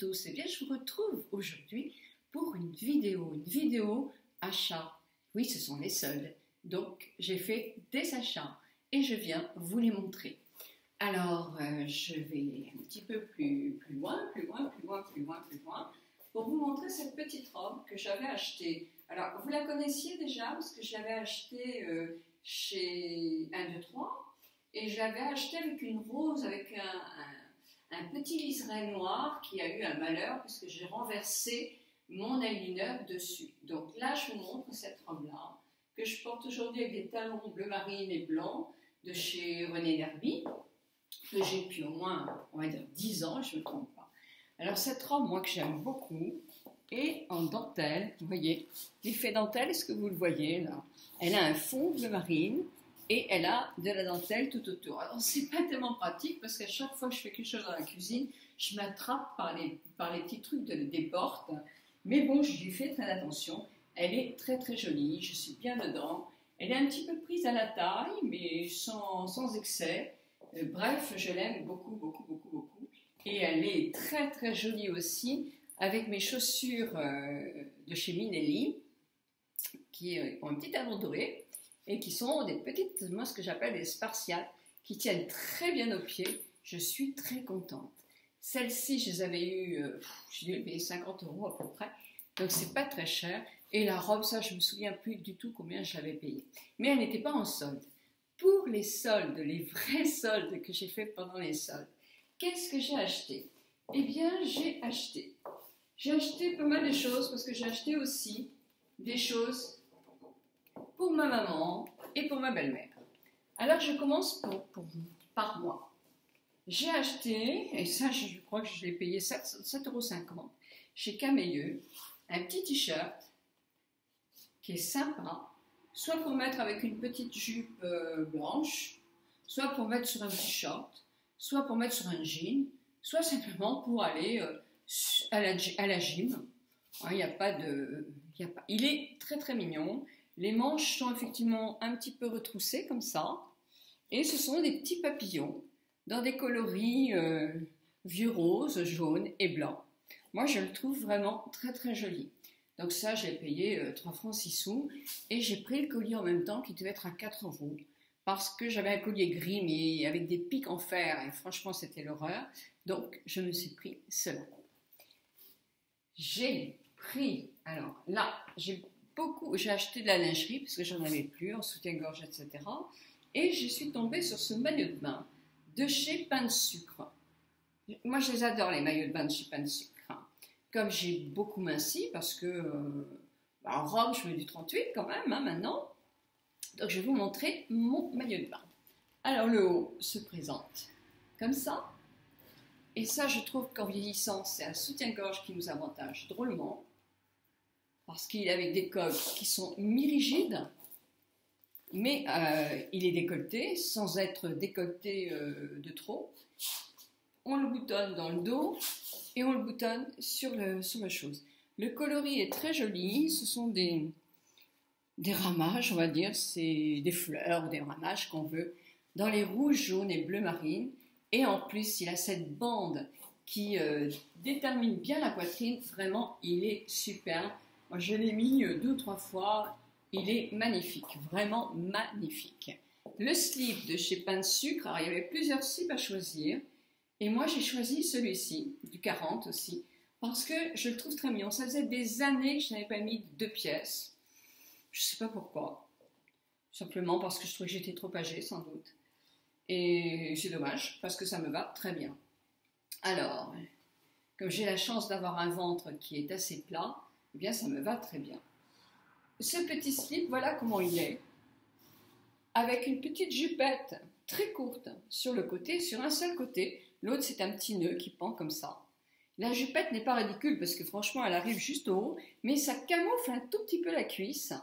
tous, eh bien je vous retrouve aujourd'hui pour une vidéo achat. Oui, ce sont les soldes, donc j'ai fait des achats et je viens vous les montrer. Alors, je vais un petit peu plus loin pour vous montrer cette petite robe que j'avais achetée. Alors, vous la connaissiez déjà parce que je l'avais achetée chez 1, 2, 3 et je l'avais achetée avec une rose, avec un petit liseré noir qui a eu un malheur puisque j'ai renversé mon eyeliner dessus. Donc là, je vous montre cette robe-là que je porte aujourd'hui avec des talons bleu marine et blanc de chez René Derby, que j'ai depuis au moins, on va dire, 10 ans, je ne me trompe pas. Alors cette robe, moi, que j'aime beaucoup, est en dentelle, vous voyez, l'effet dentelle, est-ce que vous le voyez là? Elle a un fond bleu marine et elle a de la dentelle tout autour. Alors c'est pas tellement pratique parce qu'à chaque fois que je fais quelque chose dans la cuisine, je m'attrape par les petits trucs des portes. Mais bon, j'y fais très attention. Elle est très très jolie, je suis bien dedans. Elle est un petit peu prise à la taille, mais sans excès. Bref, je l'aime beaucoup. Et elle est très très jolie aussi avec mes chaussures de chez Minelli qui ont un petit talon doré et qui sont des petites, moi ce que j'appelle des spartiates, qui tiennent très bien aux pieds. Je suis très contente. Celles-ci, je les avais eues, j'ai dû les payer 50 € à peu près, donc c'est pas très cher. Et la robe, ça, je me souviens plus du tout combien je l'avais payée. Mais elle n'était pas en solde. Pour les soldes, les vrais soldes que j'ai fait pendant les soldes, qu'est-ce que j'ai acheté? Eh bien, j'ai acheté pas mal de choses parce que j'ai acheté aussi des choses pour ma maman et pour ma belle-mère. Alors, je commence par moi. J'ai acheté, et ça, je crois que je l'ai payé 7,50 € chez Cameilleux, un petit t-shirt qui est sympa, soit pour mettre avec une petite jupe blanche, soit pour mettre sur un petit short, soit pour mettre sur un jean, soit simplement pour aller à la gym. Il est très très mignon. Les manches sont effectivement un petit peu retroussées comme ça, et ce sont des petits papillons dans des coloris vieux rose, jaune et blanc. Moi, je le trouve vraiment très très joli. Donc ça, j'ai payé 3 francs 6 sous et j'ai pris le collier en même temps qui devait être à 4 € parce que j'avais un collier gris mais avec des pics en fer et franchement, c'était l'horreur. Donc, je me suis pris cela. J'ai pris, alors là, j'ai acheté de la lingerie parce que j'en avais plus en soutien-gorge, etc. Et je suis tombée sur ce maillot de bain de chez Pain de Sucre. Moi, je les adore, les maillots de bain de chez Pain de Sucre. Comme j'ai beaucoup minci, parce que en robe, je mets du 38 quand même, hein, maintenant. Donc, je vais vous montrer mon maillot de bain. Alors, le haut se présente comme ça. Et ça, je trouve qu'en vieillissant, c'est un soutien-gorge qui nous avantage drôlement. Parce qu'il est avec des cols qui sont mi-rigides. Mais il est décolleté, sans être décolleté de trop. On le boutonne dans le dos et on le boutonne sur le chose. Le coloris est très joli, ce sont des ramages, on va dire, c'est des fleurs, des ramages qu'on veut, dans les rouges, jaunes et bleu marine. Et en plus, il a cette bande qui détermine bien la poitrine. Vraiment, il est superbe. Moi, je l'ai mis 2 ou 3 fois. Il est magnifique, vraiment magnifique. Le slip de chez Pain de Sucre, alors il y avait plusieurs slips à choisir. Et moi, j'ai choisi celui-ci, du 40 aussi, parce que je le trouve très mignon. Ça faisait des années que je n'avais pas mis 2 pièces. Je ne sais pas pourquoi. Simplement parce que je trouvais que j'étais trop âgée, sans doute. Et c'est dommage, parce que ça me va très bien. Alors, comme j'ai la chance d'avoir un ventre qui est assez plat, eh bien, ça me va très bien. Ce petit slip, voilà comment il est. Avec une petite jupette très courte sur le côté, sur un seul côté. L'autre, c'est un petit nœud qui pend comme ça. La jupette n'est pas ridicule parce que franchement, elle arrive juste au haut, mais ça camoufle un tout petit peu la cuisse.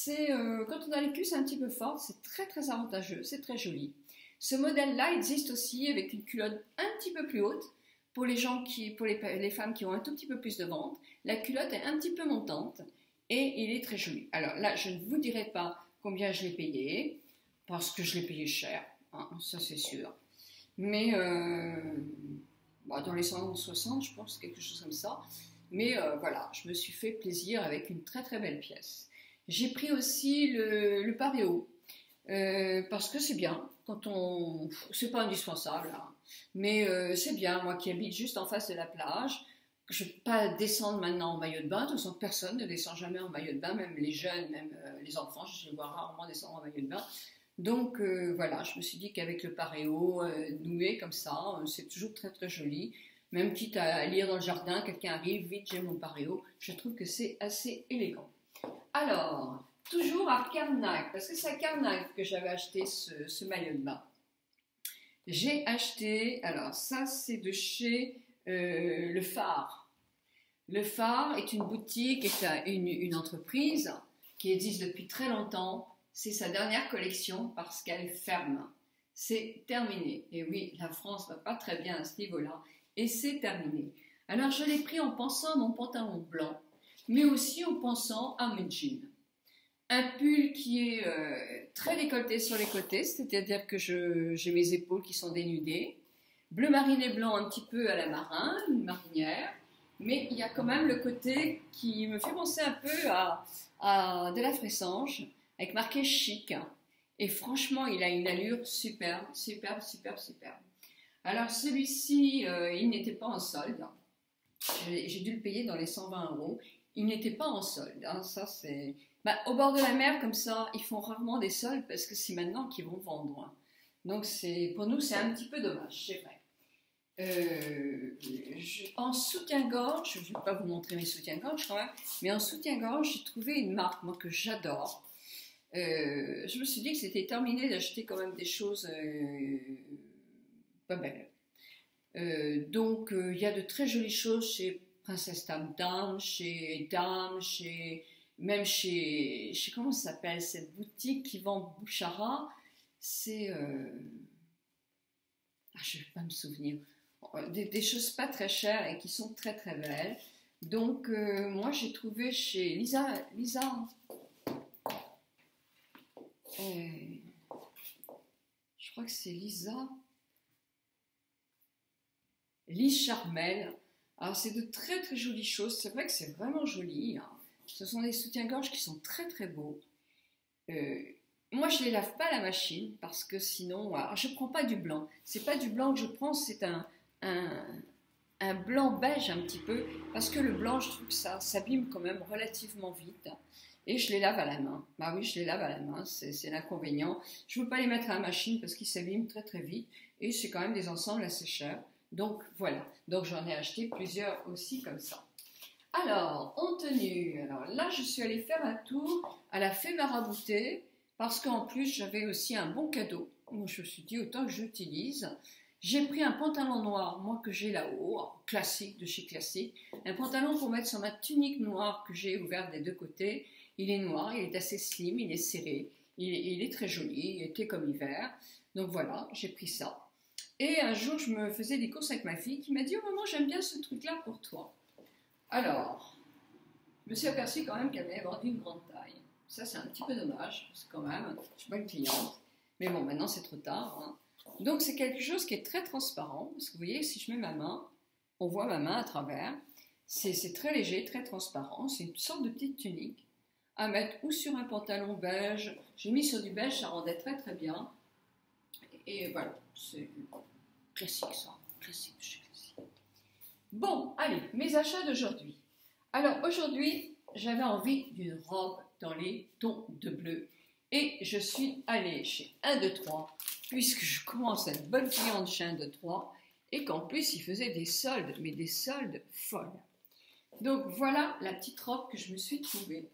Quand on a les cuisses un petit peu fortes, c'est très très avantageux, c'est très joli. Ce modèle-là existe aussi avec une culotte un petit peu plus haute pour les femmes qui ont un tout petit peu plus de ventre. La culotte est un petit peu montante et il est très joli. Alors là, je ne vous dirai pas combien je l'ai payé parce que je l'ai payé cher, hein, ça c'est sûr. Mais bah, dans les 160, je pense, quelque chose comme ça. Mais voilà, je me suis fait plaisir avec une très très belle pièce. J'ai pris aussi le paréo, parce que c'est bien, quand on... C'est pas indispensable, hein, mais c'est bien, moi qui habite juste en face de la plage, je ne vais pas descendre maintenant en maillot de bain, de toute façon personne ne descend jamais en maillot de bain, même les jeunes, même les enfants, je les vois rarement descendre en maillot de bain. Donc voilà, je me suis dit qu'avec le paréo noué comme ça, c'est toujours très très joli. Même quitte à lire dans le jardin, quelqu'un arrive, vite j'ai mon paréo, je trouve que c'est assez élégant. Alors, toujours à Karnak, parce que c'est à Karnak que j'avais acheté ce maillot de bain. J'ai acheté, alors ça c'est de chez Le Phare. Le Phare est une boutique, est une entreprise qui existe depuis très longtemps. C'est sa dernière collection parce qu'elle ferme. C'est terminé. Et oui, la France ne va pas très bien à ce niveau-là. Et c'est terminé. Alors je l'ai pris en pensant à mon pantalon blanc, mais aussi en pensant à mes jeans. Un pull qui est très décolleté sur les côtés, c'est-à-dire que j'ai mes épaules qui sont dénudées. Bleu marine et blanc un petit peu à la marin, une marinière. Mais il y a quand même le côté qui me fait penser un peu à de la Fressange, avec marqué chic. Et franchement, il a une allure superbe, superbe, superbe, superbe. Alors celui-ci, il n'était pas en solde. J'ai dû le payer dans les 120 euros. Il n'était pas en solde. Hein. Ça, c'est... Bah, au bord de la mer, comme ça, ils font rarement des soldes parce que c'est maintenant qu'ils vont vendre. Hein. Donc pour nous, c'est un petit peu dommage, c'est vrai. En soutien-gorge, je ne vais pas vous montrer mes soutiens-gorge quand même, mais en soutien-gorge, j'ai trouvé une marque, moi, que j'adore. Je me suis dit que c'était terminé d'acheter quand même des choses pas belles. Donc, il y a de très jolies choses chez Princesse Tam Tam, chez Dame, même chez comment ça s'appelle, cette boutique qui vend Bouchara. C'est... je ne vais pas me souvenir. Des choses pas très chères et qui sont très très belles. Donc, moi, j'ai trouvé chez Lisa je crois que c'est Lise Charmel. Alors, c'est de très très jolies choses. C'est vrai que c'est vraiment joli. Hein. Ce sont des soutiens-gorge qui sont très très beaux. Moi, je ne les lave pas à la machine parce que sinon, alors, je ne prends pas du blanc. C'est pas du blanc que je prends, c'est un blanc beige un petit peu parce que le blanc, je trouve que ça s'abîme quand même relativement vite. Et je les lave à la main. Bah oui, je les lave à la main, c'est l'inconvénient. Je ne veux pas les mettre à la machine parce qu'ils s'abîment très très vite et c'est quand même des ensembles assez chers. Donc voilà, donc j'en ai acheté plusieurs aussi comme ça. Alors, en tenue, alors là je suis allée faire un tour à la Fée Maraboutée parce qu'en plus j'avais aussi un bon cadeau. Donc je me suis dit autant que j'utilise. J'ai pris un pantalon noir, moi que j'ai là-haut, classique de chez Classique, un pantalon pour mettre sur ma tunique noire que j'ai ouverte des deux côtés. Il est noir, il est assez slim, il est serré, il est très joli, il était comme hiver. Donc voilà, j'ai pris ça. Et un jour, je me faisais des courses avec ma fille qui m'a dit « Oh maman, j'aime bien ce truc-là pour toi. » Alors, je me suis aperçue quand même qu'elle m'avait vendu une grande taille. Ça, c'est un petit peu dommage, parce que quand même, je ne suis pas une cliente. Mais bon, maintenant, c'est trop tard. Hein. Donc, c'est quelque chose qui est très transparent. Parce que vous voyez, si je mets ma main, on voit ma main à travers. C'est très léger, très transparent. C'est une sorte de petite tunique à mettre ou sur un pantalon beige. J'ai mis sur du beige, ça rendait très très bien. Et voilà, c'est classique ça, classique. Bon, allez, mes achats d'aujourd'hui. Alors aujourd'hui, j'avais envie d'une robe dans les tons de bleu. Et je suis allée chez 1, 2, 3, puisque je commence à être bonne cliente chez 1, 2, 3, et qu'en plus, ils faisaient des soldes, mais des soldes folles. Donc voilà la petite robe que je me suis trouvée.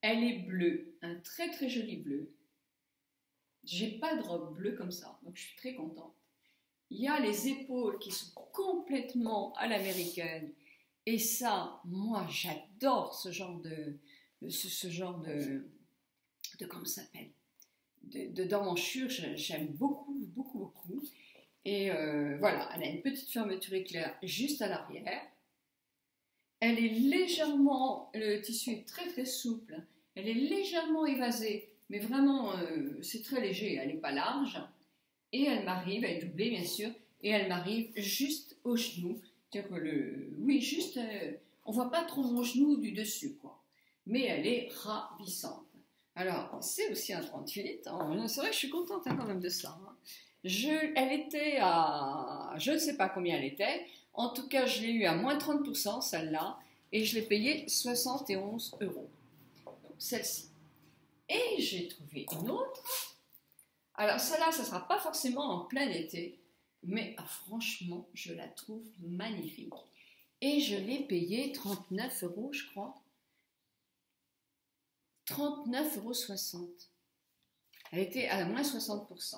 Elle est bleue, un très très joli bleu. J'ai pas de robe bleue comme ça, donc je suis très contente. Il y a les épaules qui sont complètement à l'américaine. Et ça, moi, j'adore ce genre de comment ça s'appelle, d'emmanchure. J'aime beaucoup, beaucoup, beaucoup. Et voilà, elle a une petite fermeture éclair juste à l'arrière. Elle est légèrement, le tissu est très très souple. Elle est légèrement évasée, mais vraiment, c'est très léger. Elle n'est pas large. Et elle m'arrive, elle est doublée bien sûr, et elle m'arrive juste au genou. Oui, juste, on voit pas trop mon genou du dessus, quoi. Mais elle est ravissante. Alors, c'est aussi un 38. Hein. C'est vrai que je suis contente hein, quand même de ça. Hein. Elle était à... Je ne sais pas combien elle était. En tout cas, je l'ai eu à moins 30%, celle-là. Et je l'ai payée 71 €. Celle-ci. Et j'ai trouvé une autre. Alors, celle-là, ça ne sera pas forcément en plein été. Mais franchement, je la trouve magnifique. Et je l'ai payée 39 € je crois. 39,60 €. Elle était à moins 60%.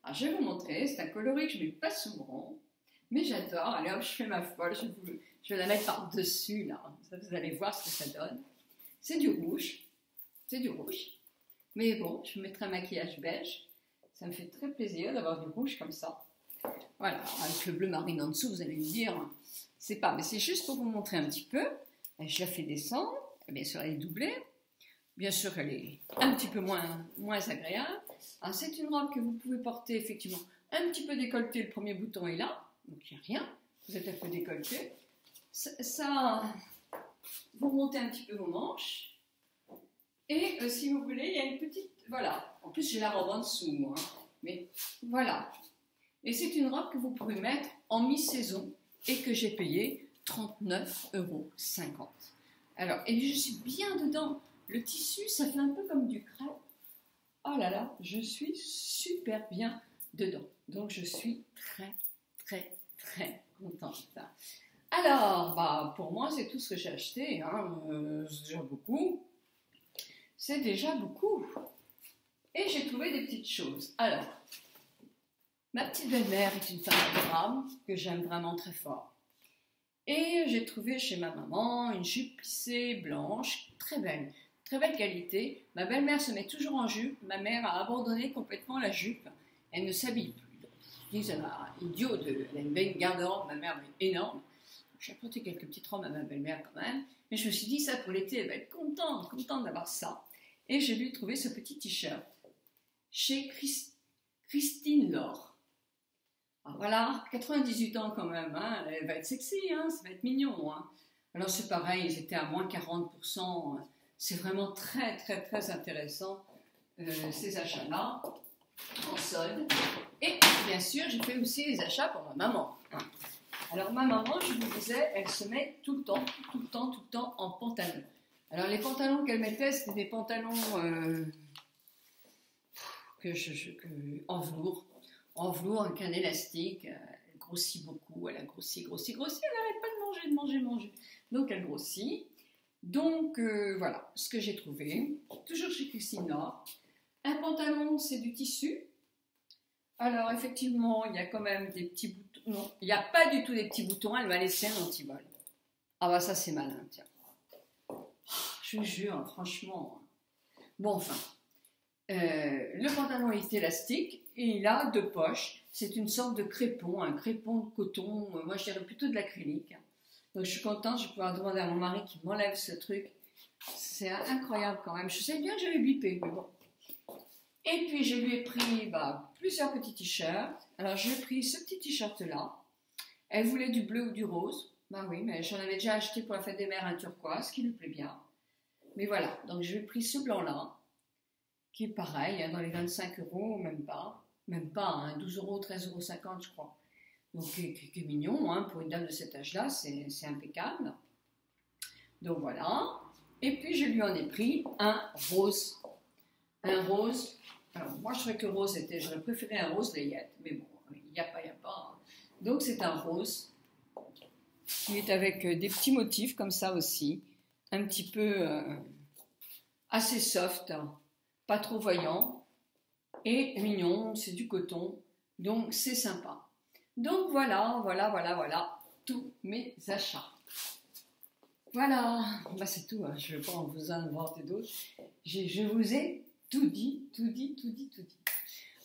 Alors, je vais vous montrer, c'est un coloris que je ne mets pas souvent, mais j'adore. Allez hop, je fais ma folle, je vais la mettre par-dessus, là. Vous allez voir ce que ça donne. C'est du rouge, mais bon, je mettrai un maquillage beige. Ça me fait très plaisir d'avoir du rouge comme ça. Voilà, avec le bleu marine en dessous, vous allez me dire, c'est pas, mais c'est juste pour vous montrer un petit peu. Et je la fais descendre, bien sûr elle est doublée. Bien sûr, elle est un petit peu moins agréable. C'est une robe que vous pouvez porter effectivement un petit peu décolletée. Le premier bouton est là, donc il n'y a rien. Vous êtes un peu décolleté. Vous montez un petit peu vos manches. Et si vous voulez, il y a une petite... Voilà. En plus, j'ai la robe en dessous, moi. Mais voilà. Et c'est une robe que vous pouvez mettre en mi-saison et que j'ai payée 39,50 €. Alors, et je suis bien dedans. Le tissu, ça fait un peu comme du crêpe. Oh là là, je suis super bien dedans. Donc, je suis très, très, très contente. Alors, pour moi, c'est tout ce que j'ai acheté. Hein. C'est déjà beaucoup. C'est déjà beaucoup. Et j'ai trouvé des petites choses. Alors, ma petite belle-mère est une femme adorable que j'aime vraiment très fort. Et j'ai trouvé chez ma maman une jupe plissée blanche, très belle qualité. Ma belle-mère se met toujours en jupe. Ma mère a abandonné complètement la jupe. Elle ne s'habille plus. Je dis, elle a une belle garde-robe. Ma mère est énorme. J'ai apporté quelques petites robes à ma belle-mère quand même. Mais je me suis dit, ça pour l'été, elle va être contente d'avoir ça. Et j'ai lui trouvé ce petit t-shirt chez Christine Laure. Alors voilà, 98 ans quand même. Hein. Elle va être sexy, hein. Ça va être mignon. Hein. Alors c'est pareil, ils étaient à moins 40%. C'est vraiment très, très, très intéressant, ces achats-là, en solde. Et bien sûr, j'ai fait aussi les achats pour ma maman. Alors ma maman, je vous disais, elle se met tout le temps en pantalon. Alors les pantalons qu'elle mettait, c'était des pantalons en velours avec un élastique. Elle grossit beaucoup, elle a grossi, elle n'arrête pas de manger. Donc elle grossit. Donc voilà ce que j'ai trouvé, toujours chez Christine Laure. Un pantalon, c'est du tissu. Alors effectivement, il y a quand même des petits boutons. Non, il n'y a pas du tout des petits boutons, elle m'a laissé un anti-vol. Ah bah ça c'est malin, tiens. Je vous jure, franchement. Bon enfin, le pantalon est élastique et il a 2 poches. C'est une sorte de crépon, un crépon de coton, moi je dirais plutôt de l'acrylique. Donc je suis contente, je vais pouvoir demander à mon mari qu'il m'enlève ce truc. C'est incroyable quand même. Je sais bien que j'avais bippé, mais bon. Et puis je lui ai pris plusieurs petits t-shirts. Alors je lui ai pris ce petit t-shirt-là. Elle voulait du bleu ou du rose. Ben oui, mais j'en avais déjà acheté pour la fête des mères un turquoise, qui lui plaît bien. Mais voilà, donc je lui ai pris ce blanc-là, qui est pareil, hein, dans les 25 €, même pas, hein, 12 €, 13,50 € je crois. Donc, qui est mignon, hein, pour une dame de cet âge-là, c'est impeccable. Donc voilà. Et puis, je lui en ai pris un rose. Un rose. Alors, moi, je trouvais que le rose j'aurais préféré un rose layette. Mais bon, il n'y a pas. Donc, c'est un rose qui est avec des petits motifs comme ça aussi. Un petit peu assez soft, hein, pas trop voyant. Et mignon, c'est du coton. Donc, c'est sympa. Donc voilà, tous mes achats. Voilà, c'est tout, hein. Je ne vais pas vous en inventer d'autres. Je vous ai tout dit.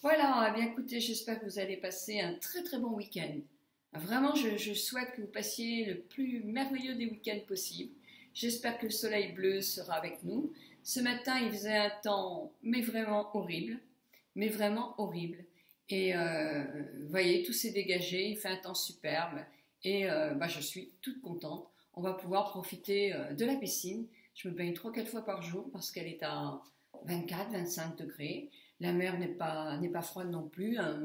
Voilà, bien écoutez, j'espère que vous allez passer un très très bon week-end. Vraiment, je souhaite que vous passiez le plus merveilleux des week-ends possibles. J'espère que le soleil bleu sera avec nous. Ce matin, il faisait un temps, mais vraiment horrible. Et vous voyez, tout s'est dégagé, il fait un temps superbe et je suis toute contente. On va pouvoir profiter de la piscine. Je me baigne 3-4 fois par jour parce qu'elle est à 24-25 degrés. La mer n'est pas froide non plus, hein,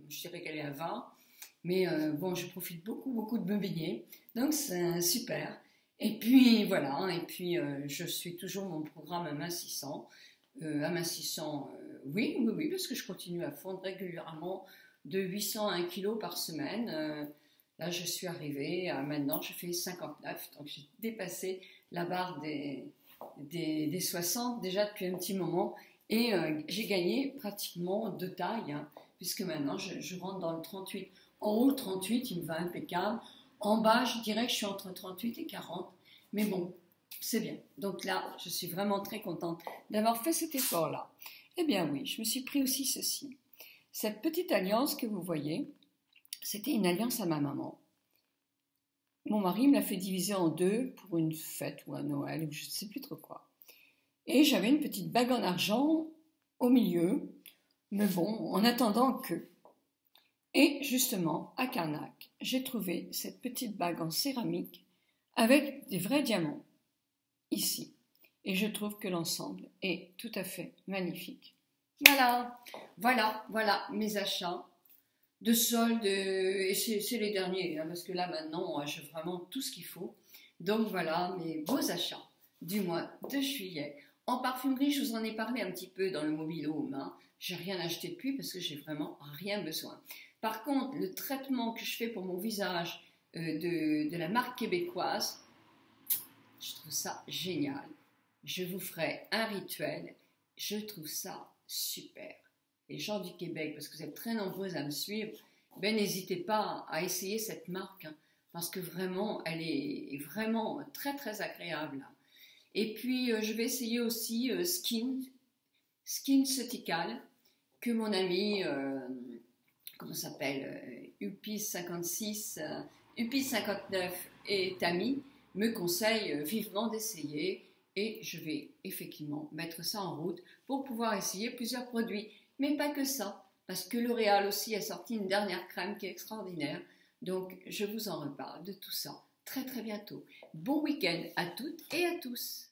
je dirais qu'elle est à 20. Mais bon, je profite beaucoup de me baigner. Donc c'est super. Et puis voilà, et puis je suis toujours mon programme amincissant. Oui, parce que je continue à fondre régulièrement de 800 à 1 kg par semaine. Là, je suis arrivée à maintenant, je fais 59, donc j'ai dépassé la barre des 60 déjà depuis un petit moment. Et j'ai gagné pratiquement de taille, hein, puisque maintenant je rentre dans le 38. En haut, le 38, il me va impeccable. En bas, je dirais que je suis entre 38 et 40. Mais bon, c'est bien. Donc là, je suis vraiment très contente d'avoir fait cet effort-là. Eh bien oui, je me suis pris aussi ceci. Cette petite alliance que vous voyez, c'était une alliance à ma maman. Mon mari me l'a fait diviser en deux pour une fête ou un Noël ou je ne sais plus trop quoi. Et j'avais une petite bague en argent au milieu, mais bon, en attendant que. Et justement, à Carnac, j'ai trouvé cette petite bague en céramique avec des vrais diamants, ici. Et je trouve que l'ensemble est tout à fait magnifique. Voilà mes achats de soldes, et c'est les derniers, hein, parce que là maintenant, j'ai vraiment tout ce qu'il faut. Donc voilà mes beaux achats du mois de juillet. En parfumerie, je vous en ai parlé un petit peu dans le mobile home, hein. J'ai rien acheté depuis parce que j'ai vraiment rien besoin. Par contre, le traitement que je fais pour mon visage de la marque québécoise, je trouve ça génial. Je vous ferai un rituel. Je trouve ça super. Les gens du Québec, parce que vous êtes très nombreux à me suivre, ben n'hésitez pas à essayer cette marque, hein, parce que vraiment, elle est vraiment très agréable. Et puis, je vais essayer aussi SkinCeutical, que mon ami, comment s'appelle, Upis56, Upis59 et Tammy me conseillent vivement d'essayer. Et je vais effectivement mettre ça en route pour pouvoir essayer plusieurs produits. Mais pas que ça, parce que L'Oréal aussi a sorti une dernière crème qui est extraordinaire. Donc, je vous en reparle de tout ça très bientôt. Bon week-end à toutes et à tous.